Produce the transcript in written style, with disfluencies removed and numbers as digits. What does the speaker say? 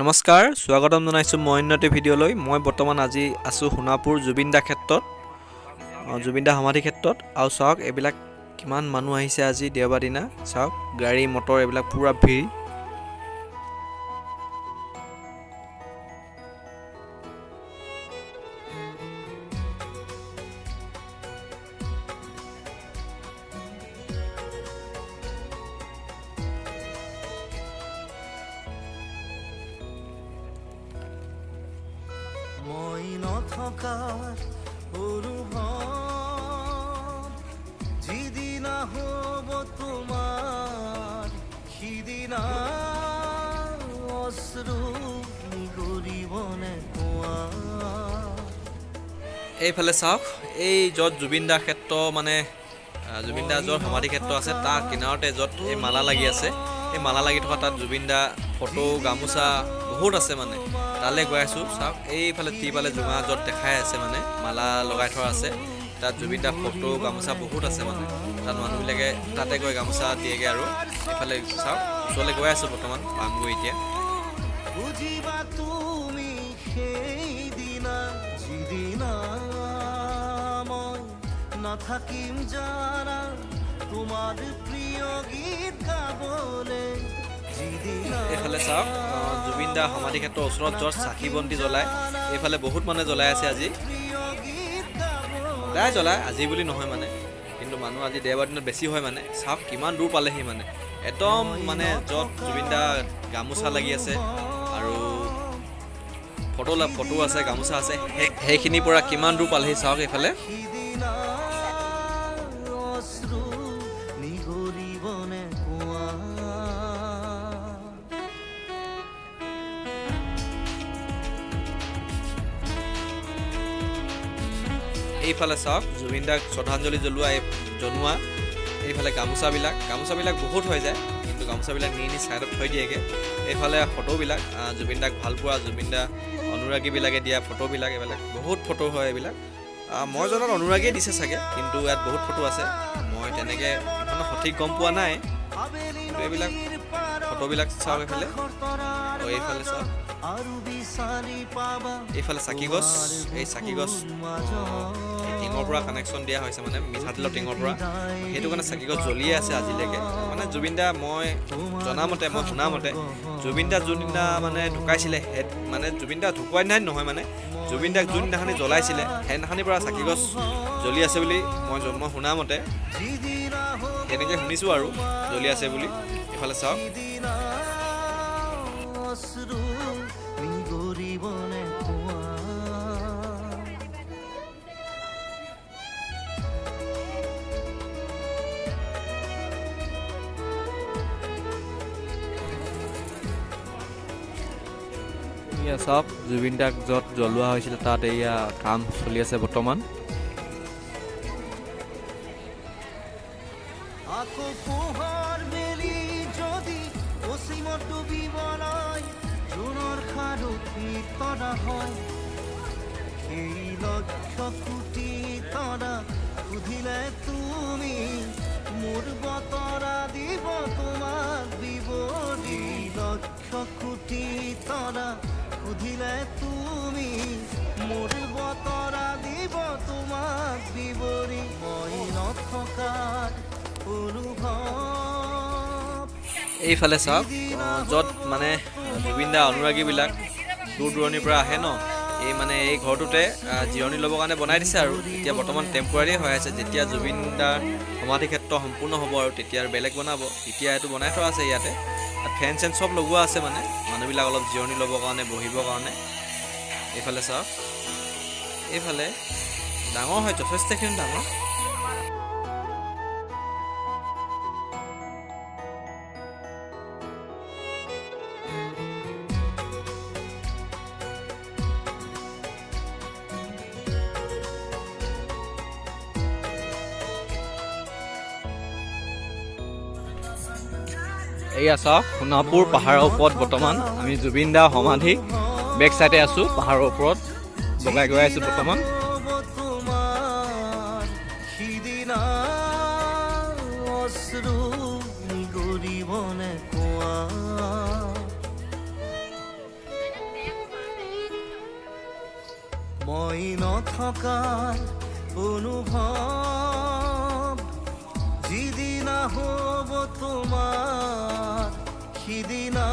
নমস্কাৰ, স্বাগতম জনাইছোঁ মই উন্নতি ভিডিঅ'লৈ। মই বৰ্তমান আজি আছোঁ সোণাপুৰ জুবিন দা ক্ষেত্ৰত, জুবিন দা সমাধি ক্ষেত্ৰত। আৰু চাওক এইবিলাক কিমান মানুহ আহিছে আজি দেওবাৰ দিনা। চাওক গাড়ী মটৰ এইবিলাক পূৰা ভিৰ। মই নথকাৰ অনুভৱ যিদিনা হ'ব তোমাৰ সিদিনা অশ্ৰু নিগৰিবনে কোৱা। এইফালে চাওক, এই য'ত জুবিন দা ক্ষেত্ৰ মানে জুবিন দা য'ত সমাধি ক্ষেত্ৰ আছে তাৰ কিনাৰতে য'ত এই মালা লাগি আছে, এই মালা লাগি থকা তাত জুবিন দা ফটো গামোচা বহুত আছে মানে। তালৈ গৈ আছোঁ। চাওক এইফালে টিপালে জোঙা য'ত দেখাই আছে মানে মালা লগাই থোৱা আছে, তাত জুবিন দা ফটো গামোচা বহুত আছে মানে। তাত মানুহবিলাকে তাতে গৈ গামোচা দিয়েগৈ। আৰু এইফালে চাওক ওচৰলৈ গৈ আছোঁ বৰ্তমান, পামগৈ এতিয়া। বুজিবা তুমি সেইদিনা যিদিনা মই নাথাকিম জানা তোমাৰ প্ৰিয় গীত গাবলে। এইফালে চাওক জুবিন দা সমাধি ক্ষেত্ৰৰ ওচৰত য'ত চাকি বন্তি জ্বলায়, এইফালে বহুত মানুহে জ্বলাই আছে আজি। সদায় জ্বলায়, আজি বুলি নহয় মানে, কিন্তু মানুহ আজি দেওবাৰ দিনত বেছি হয় মানে। চাওক কিমান দূৰ পালেহি মানে, একদম মানে য'ত জুবিন দা গামোচা লাগি আছে আৰু ফটো আছে, গামোচা আছে, সেইখিনিৰ পৰা কিমান দূৰ পালেহি চাওক। এইফালে এইফালে চাওক জুবিন দাক শ্ৰদ্ধাঞ্জলি জনোৱা এইফালে গামোচাবিলাক বহুত হৈ যায়, কিন্তু গামোচাবিলাক নি ছাইডত থৈ দিয়েগৈ। এইফালে ফটোবিলাক জুবিন দাক ভাল পোৱা, জুবিন দা অনুৰাগীবিলাকে দিয়া ফটোবিলাক, এইবিলাক বহুত ফটো হয়। এইবিলাক মই জনাত অনুৰাগীয়ে দিছে চাগে, কিন্তু ইয়াত বহুত ফটো আছে। মই তেনেকৈ ইমানো সঠিক গম পোৱা নাই, কিন্তু এইবিলাক ফটোবিলাক চাওক। এইফালে এইফালে চাওক, এইফালে চাকি গছ, এই চাকি গছ টিঙৰ পৰা কানেকশ্যন দিয়া হৈছে মানে, মিঠাতেলৰ টিঙৰ পৰা। সেইটো কাৰণে চাকি গছ জ্বলিয়ে আছে আজিলৈকে মানে। জুবিন দা মই জনামতে, মই শুনামতে, জুবিন দা যোনদিনা মানে ঢুকাইছিলে, মানে জুবিন দা ঢুকুৱাৰ দিনাখন নহয় মানে, জুবিন দাক যোনদিনাখনি জ্বলাইছিলে সেইদিনাখনিৰ পৰা চাকি গছ জ্বলি আছে বুলি মই শুনামতে, তেনেকৈ শুনিছোঁ আৰু জ্বলি আছে বুলি। এইফালে চাওক এয়া চাওক জুবিন দাক য'ত জ্বলোৱা হৈছিলে তাত এয়া কাম চলি আছে বৰ্তমান। আকৌ পোহৰ মেলি যদি অসীমত ডুবিবলৈ জোনৰ সাৰথি তৰা হয়, সেই লক্ষ কোটি তৰা সুধিলে তুমি মোৰ বতৰা দিব তোমাক বিৱৰি। লক্ষ কোটি তৰা সুধিলে তুমি মোৰ বতৰা দিব তোমাক বিৱৰি। মই নথকাৰ এইফালে চাওক য'ত মানে জুবিন দা অনুৰাগীবিলাক দূৰ দূৰণিৰ পৰা আহে ন, এই মানে এই ঘৰটোতে জিৰণি ল'বৰ কাৰণে বনাই দিছে। আৰু এতিয়া বৰ্তমান টেম্পৰাৰী হৈ আছে, যেতিয়া জুবিন দাৰ সমাধি ক্ষেত্ৰ সম্পূৰ্ণ হ'ব আৰু তেতিয়া আৰু বেলেগ বনাব। এতিয়া এইটো বনাই থোৱা আছে ইয়াতে, ফেন চেন চব লগোৱা আছে মানে, মানুহবিলাক অলপ জিৰণি ল'বৰ কাৰণে, বহিবৰ কাৰণে। এইফালে চাওক, এইফালে ডাঙৰ হয়, যথেষ্টখিনি ডাঙৰ। এয়া চাওক সোণাপুৰ পাহাৰৰ ওপৰত বৰ্তমান আমি জুবিন দা সমাধি বেক চাইডে আছোঁ, পাহাৰৰ ওপৰত বগাই গৈ আছোঁ বৰ্তমান। মই নথকাৰ অনুভৱ যিদিনা হ'ব তোমাৰ সিদিনা